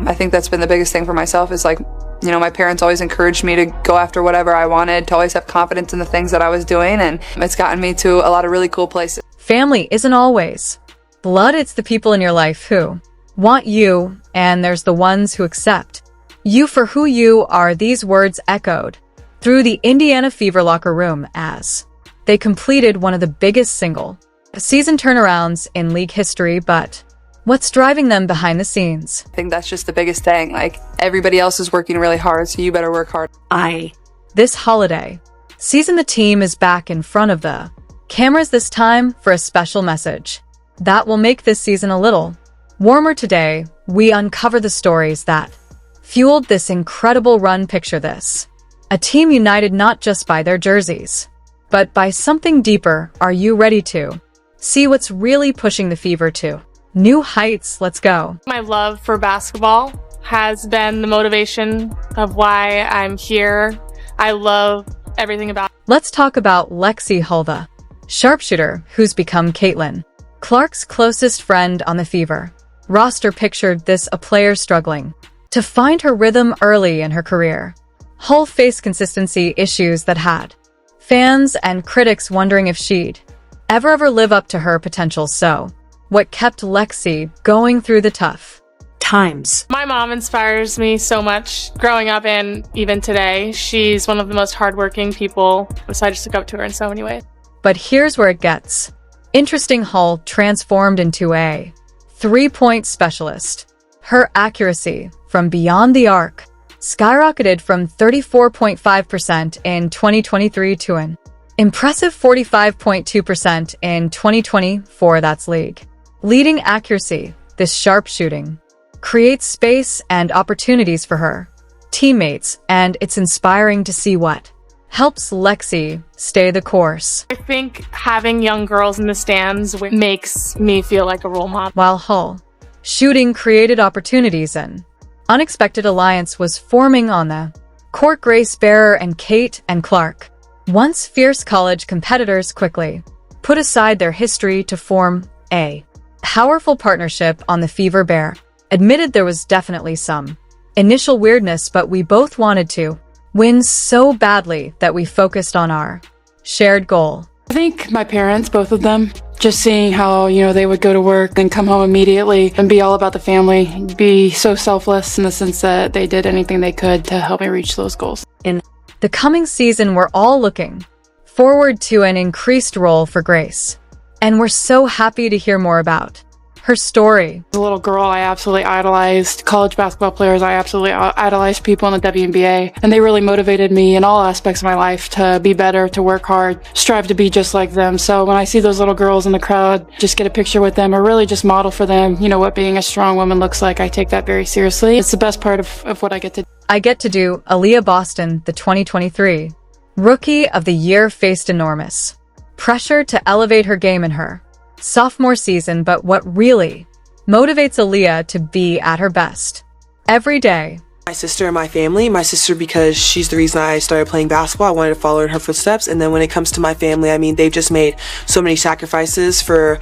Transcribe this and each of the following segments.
I think that's been the biggest thing for myself is like, you know, my parents always encouraged me to go after whatever I wanted, to always have confidence in the things that I was doing, and it's gotten me to a lot of really cool places. Family isn't always blood. It's the people in your life who want you, and there's the ones who accept you for who you are. These words echoed through the Indiana Fever locker room as they completed one of the biggest single-season turnarounds in league history. But what's driving them behind the scenes? I think that's just the biggest thing. Like, everybody else is working really hard, so you better work hard. This holiday season, the team is back in front of the cameras, this time for a special message that will make this season a little warmer. Today, we uncover the stories that fueled this incredible run. Picture this: a team united not just by their jerseys, but by something deeper. Are you ready to see what's really pushing the Fever to new heights? Let's go. My love for basketball has been the motivation of why I'm here. I love everything about it. Let's talk about Lexi Hull, the sharpshooter who's become Caitlin Clark's closest friend on the Fever roster. Pictured this: a player struggling to find her rhythm early in her career. Hull faced consistency issues that had fans and critics wondering if she'd ever live up to her potential. So, what kept Lexi going through the tough times? My mom inspires me so much growing up and even today. She's one of the most hardworking people, so I just look up to her in so many ways. But here's where it gets interesting. Hull transformed into a three-point specialist. Her accuracy from beyond the arc skyrocketed from 34.5% in 2023 to an impressive 45.2% in 2024. That's league leading accuracy. This sharpshooting creates space and opportunities for her teammates, and it's inspiring to see what helps Lexi stay the course. I think having young girls in the stands makes me feel like a role model. While Hull shooting created opportunities, an unexpected alliance was forming on the court. Grace Bearer and Kate and Clark, once fierce college competitors, quickly put aside their history to form a powerful partnership on the Fever. Bear admitted there was definitely some initial weirdness, but we both wanted to win so badly that we focused on our shared goal. I think my parents, both of them, just seeing how, you know, they would go to work and come home immediately and be all about the family, be so selfless in the sense that they did anything they could to help me reach those goals. In the coming season, we're all looking forward to an increased role for Grace, and we're so happy to hear more about her story. As a little girl, I absolutely idolized college basketball players. I absolutely idolized people in the WNBA, and they really motivated me in all aspects of my life to be better, to work hard, strive to be just like them. So when I see those little girls in the crowd, just get a picture with them or really just model for them, you know, what being a strong woman looks like, I take that very seriously. It's the best part of what I get to do. Aaliyah Boston, the 2023 Rookie of the Year, faced enormous pressure to elevate her game in her sophomore season, but what really motivates Aaliyah to be at her best every day? My sister and my family. My sister, because she's the reason I started playing basketball. I wanted to follow in her footsteps. And then when it comes to my family, I mean, they've just made so many sacrifices for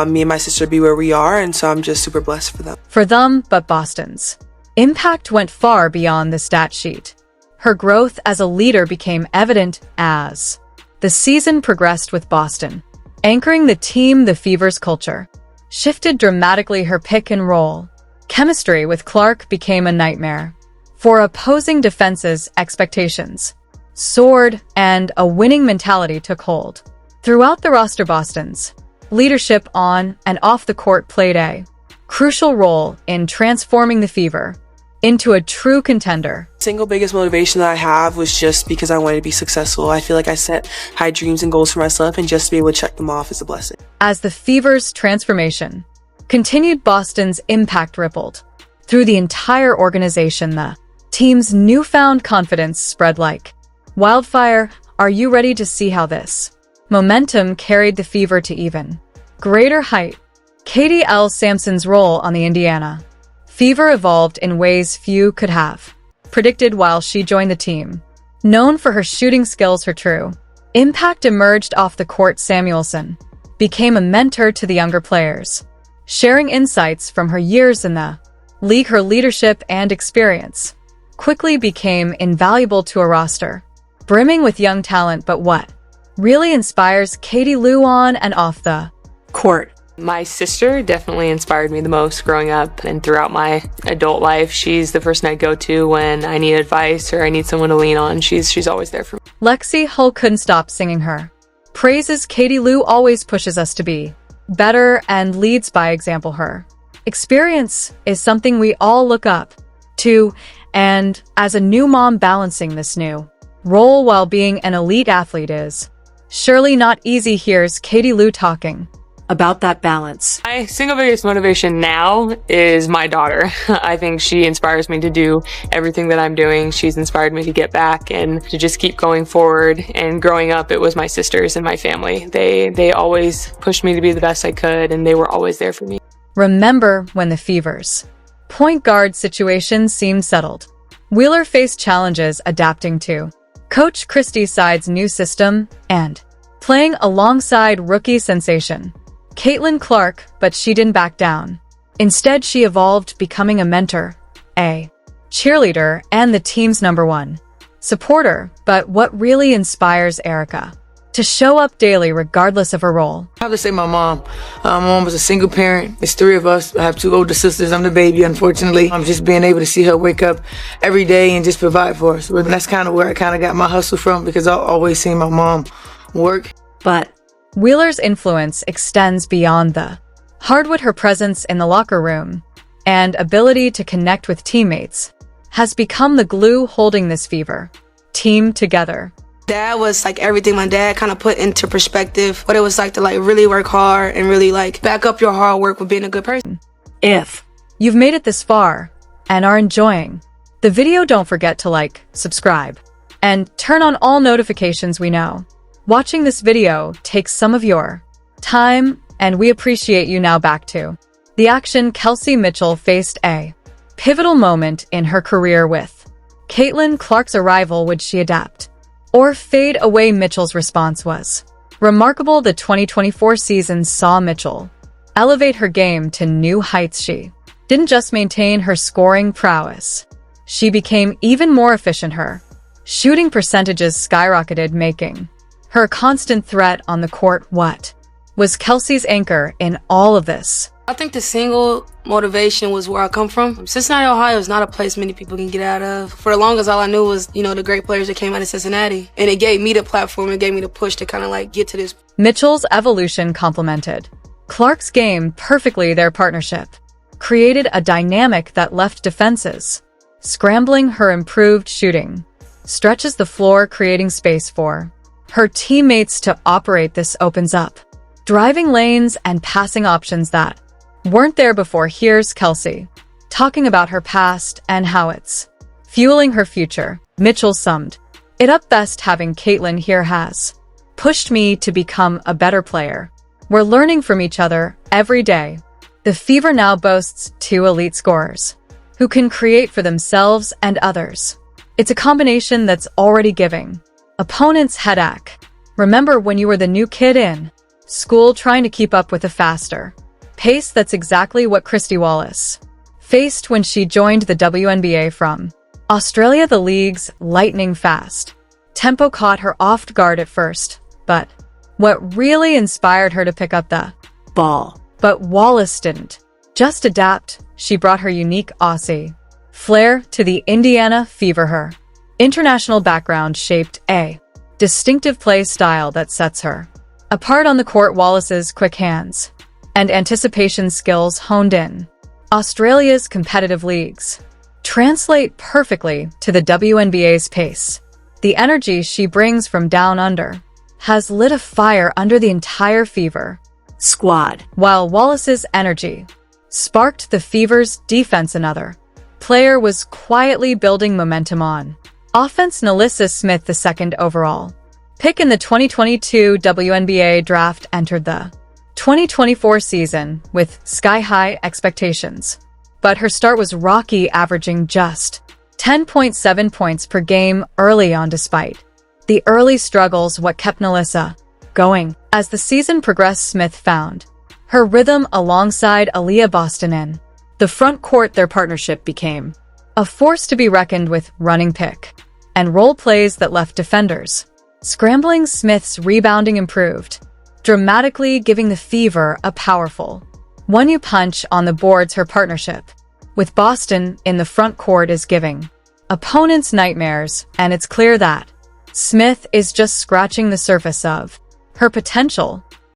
me and my sister to be where we are. And so I'm just super blessed for them. For them, but Boston's impact went far beyond the stat sheet. Her growth as a leader became evident as the season progressed, with Boston anchoring the team. The Fever's culture shifted dramatically. Her pick and roll chemistry with Clark became a nightmare for opposing defenses. Expectations soared, and a winning mentality took hold throughout the roster. Boston's leadership on and off the court played a crucial role in transforming the Fever into a true contender. Single biggest motivation that I have was just because I wanted to be successful. I feel like I set high dreams and goals for myself, and just to be able to check them off is a blessing. As the Fever's transformation continued, Boston's impact rippled through the entire organization. The team's newfound confidence spread like wildfire. Are you ready to see how this momentum carried the Fever to even greater height? Katie L. Sampson's role on the Indiana Fever evolved in ways few could have predicted while she joined the team. Known for her shooting skills, her true impact emerged off the court. Samuelson became a mentor to the younger players, sharing insights from her years in the Her leadership and experience quickly became invaluable to a roster, brimming with young talent. But what really inspires Katie Lou on and off the court? My sister definitely inspired me the most growing up and throughout my adult life. She's the person I go to when I need advice or I need someone to lean on. She's always there for me. Lexi Hull couldn't stop singing her praises. Katie Lou always pushes us to be better and leads by example. Her experience is something we all look up to, and as a new mom, balancing this new role while being an elite athlete is surely not easy. Here's Katie Lou talking about that balance. My single biggest motivation now is my daughter. I think she inspires me to do everything that I'm doing. She's inspired me to get back and to just keep going forward. And growing up, it was my sisters and my family. They always pushed me to be the best I could, and they were always there for me. Remember when the Fever's point guard situation seemed settled? Wheeler faced challenges adapting to Coach Christie's side's new system and playing alongside rookie sensation Caitlin Clark, but she didn't back down. Instead, she evolved, becoming a mentor, a cheerleader, and the team's #1 supporter. But what really inspires Erica to show up daily regardless of her role? I have to say my mom. My mom was a single parent. It's 3 of us. I have 2 older sisters. I'm the baby, unfortunately. I'm just being able to see her wake up every day and just provide for us. But that's kind of where I kind of got my hustle from, because I always seen my mom work. But Wheeler's influence extends beyond the hardwood. Her presence in the locker room and ability to connect with teammates has become the glue holding this Fever team together. Dad was like everything. My dad kind of put into perspective what it was like to like really work hard and really like back up your hard work with being a good person. If you've made it this far and are enjoying the video, don't forget to like, subscribe, and turn on all notifications. We know watching this video takes some of your time, and we appreciate you. Now back to the action. Kelsey Mitchell faced a pivotal moment in her career with Caitlin Clark's arrival. Would she adapt or fade away? Mitchell's response was remarkable. The 2024 season saw Mitchell elevate her game to new heights. She didn't just maintain her scoring prowess, she became even more efficient. Her shooting percentages skyrocketed, making her constant threat on the court. What was Kelsey's anchor in all of this? I think the single motivation was where I come from. Cincinnati, Ohio is not a place many people can get out of. For the longest, all I knew was, the great players that came out of Cincinnati. And it gave me the platform, it gave me the push to kind of like get to this. Mitchell's evolution complemented Clark's game perfectly. Their partnership created a dynamic that left defenses scrambling. Her improved shooting stretches the floor, creating space for her teammates to operate. This opens up driving lanes and passing options that weren't there before. Here's Kelsey talking about her past and how it's fueling her future. Mitchell summed it up best: having Caitlin here has pushed me to become a better player. We're learning from each other every day. The Fever now boasts 2 elite scorers who can create for themselves and others. It's a combination that's already giving opponents headache. Remember when you were the new kid in school trying to keep up with a faster pace? That's exactly what Christy Wallace faced when she joined the WNBA from Australia. The league's lightning fast tempo caught her off guard at first, but what really inspired her to pick up the ball. But Wallace didn't just adapt, she brought her unique Aussie flair to the Indiana Fever. Her international background shaped a distinctive play style that sets her apart on the court. Wallace's quick hands and anticipation skills honed in Australia's competitive leagues translate perfectly to the WNBA's pace. The energy she brings from down under has lit a fire under the entire Fever squad, while Wallace's energy sparked the Fever's defense. Another player was quietly building momentum on offense. Nalissa Smith, the 2nd overall pick in the 2022 WNBA draft, entered the 2024 season with sky-high expectations. But her start was rocky, averaging just 10.7 points per game early on. Despite the early struggles, what kept Nalissa going as the season progressed, Smith found her rhythm alongside Aaliyah Boston and The front court their partnership became a force to be reckoned with, running pick and role plays that left defenders scrambling. Smith's rebounding improved, dramatically giving the Fever a powerful one-two punch on the boards. Her partnership with Boston in the front court is giving opponents nightmares, and it's clear that Smith is just scratching the surface of her potential.